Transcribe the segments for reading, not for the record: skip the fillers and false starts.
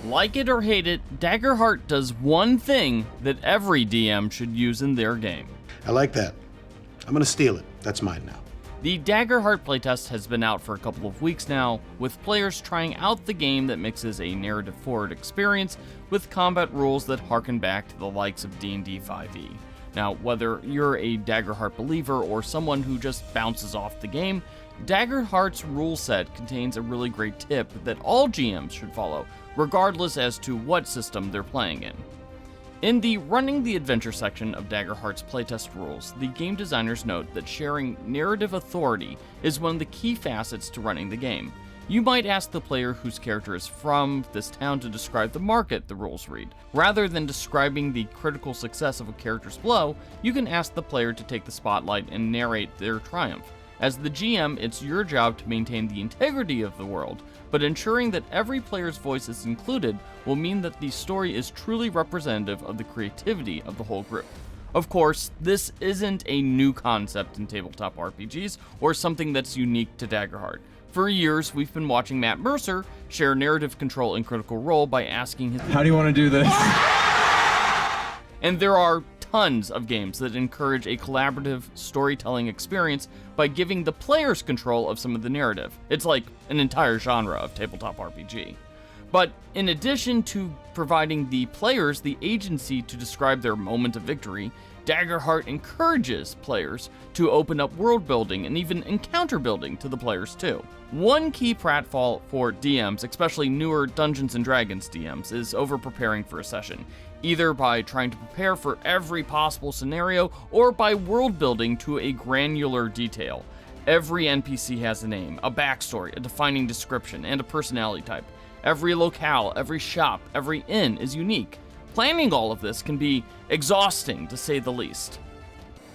Like it or hate it, Daggerheart does one thing that every DM should use in their game. I like that. I'm gonna steal it. That's mine now. The Daggerheart playtest has been out for a couple of weeks now, with players trying out the game that mixes a narrative-forward experience with combat rules that harken back to the likes of D&D 5e. Now, whether you're a Daggerheart believer or someone who just bounces off the game, Daggerheart's rule set contains a really great tip that all GMs should follow, regardless as to what system they're playing in. In the Running the Adventure section of Daggerheart's playtest rules, the game designers note that sharing narrative authority is one of the key facets to running the game. You might ask the player whose character is from this town to describe the market, the rules read. Rather than describing the critical success of a character's blow, you can ask the player to take the spotlight and narrate their triumph. As the GM, it's your job to maintain the integrity of the world, but ensuring that every player's voice is included will mean that the story is truly representative of the creativity of the whole group. Of course, this isn't a new concept in tabletop RPGs or something that's unique to Daggerheart. For years, we've been watching Matt Mercer share narrative control in Critical Role by asking his... How do you want to do this? And there are tons of games that encourage a collaborative storytelling experience by giving the players control of some of the narrative. It's like an entire genre of tabletop RPG. But in addition to providing the players the agency to describe their moment of victory, Daggerheart encourages players to open up world building and even encounter building to the players too. One key pratfall for DMs, especially newer Dungeons & Dragons DMs, is over-preparing for a session, either by trying to prepare for every possible scenario or by world building to a granular detail. Every NPC has a name, a backstory, a defining description, and a personality type. Every locale, every shop, every inn is unique. Planning all of this can be exhausting, to say the least.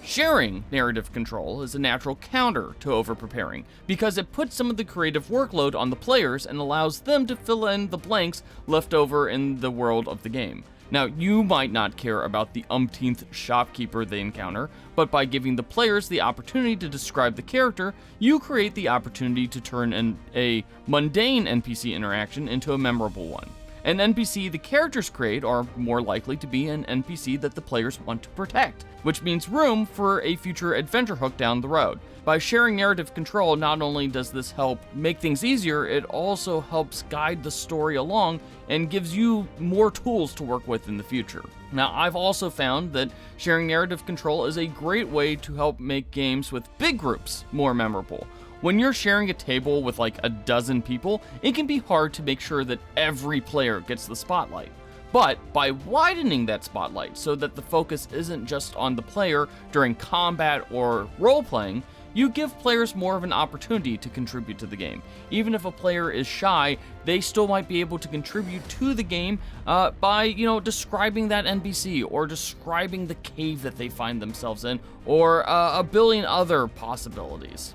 Sharing narrative control is a natural counter to over-preparing, because it puts some of the creative workload on the players and allows them to fill in the blanks left over in the world of the game. Now, you might not care about the umpteenth shopkeeper they encounter, but by giving the players the opportunity to describe the character, you create the opportunity to turn a mundane NPC interaction into a memorable one. An NPC the characters create are more likely to be an NPC that the players want to protect, which means room for a future adventure hook down the road. By sharing narrative control, not only does this help make things easier, it also helps guide the story along and gives you more tools to work with in the future. Now, I've also found that sharing narrative control is a great way to help make games with big groups more memorable. When you're sharing a table with like a dozen people, it can be hard to make sure that every player gets the spotlight. But by widening that spotlight so that the focus isn't just on the player during combat or role-playing, you give players more of an opportunity to contribute to the game. Even if a player is shy, they still might be able to contribute to the game by, describing that NPC or describing the cave that they find themselves in, or a billion other possibilities.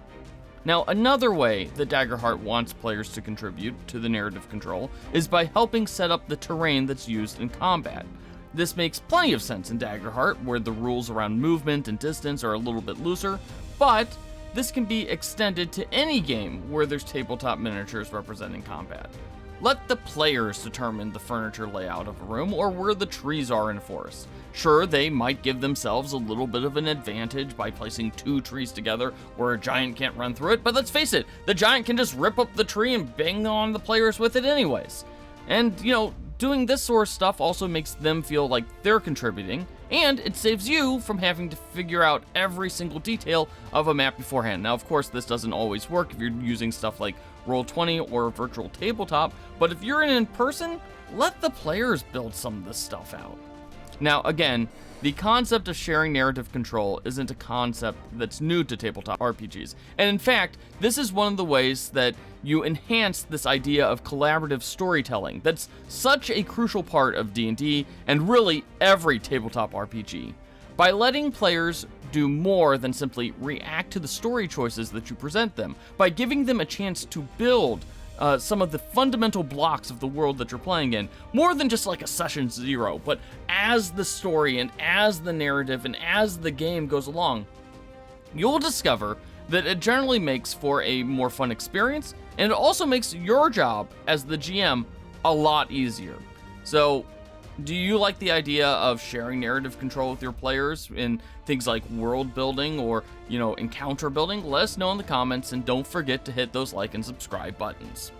Now, another way that Daggerheart wants players to contribute to the narrative control is by helping set up the terrain that's used in combat. This makes plenty of sense in Daggerheart, where the rules around movement and distance are a little bit looser, but this can be extended to any game where there's tabletop miniatures representing combat. Let the players determine the furniture layout of a room or where the trees are in a forest. Sure, they might give themselves a little bit of an advantage by placing two trees together where a giant can't run through it, but let's face it, the giant can just rip up the tree and bang on the players with it anyways. And, doing this sort of stuff also makes them feel like they're contributing, and it saves you from having to figure out every single detail of a map beforehand. Now, of course, this doesn't always work if you're using stuff like Roll20 or virtual tabletop, but if you're in person, let the players build some of this stuff out. Now, again, the concept of sharing narrative control isn't a concept that's new to tabletop RPGs. And in fact, this is one of the ways that you enhance this idea of collaborative storytelling that's such a crucial part of D&D and really every tabletop RPG. By letting players do more than simply react to the story choices that you present them, by giving them a chance to build some of the fundamental blocks of the world that you're playing in, more than just like a session zero, but as the story and as the narrative and as the game goes along, you'll discover that it generally makes for a more fun experience, and it also makes your job as the GM a lot easier. So, do you like the idea of sharing narrative control with your players in things like world building or, encounter building? Let us know in the comments, and don't forget to hit those like and subscribe buttons.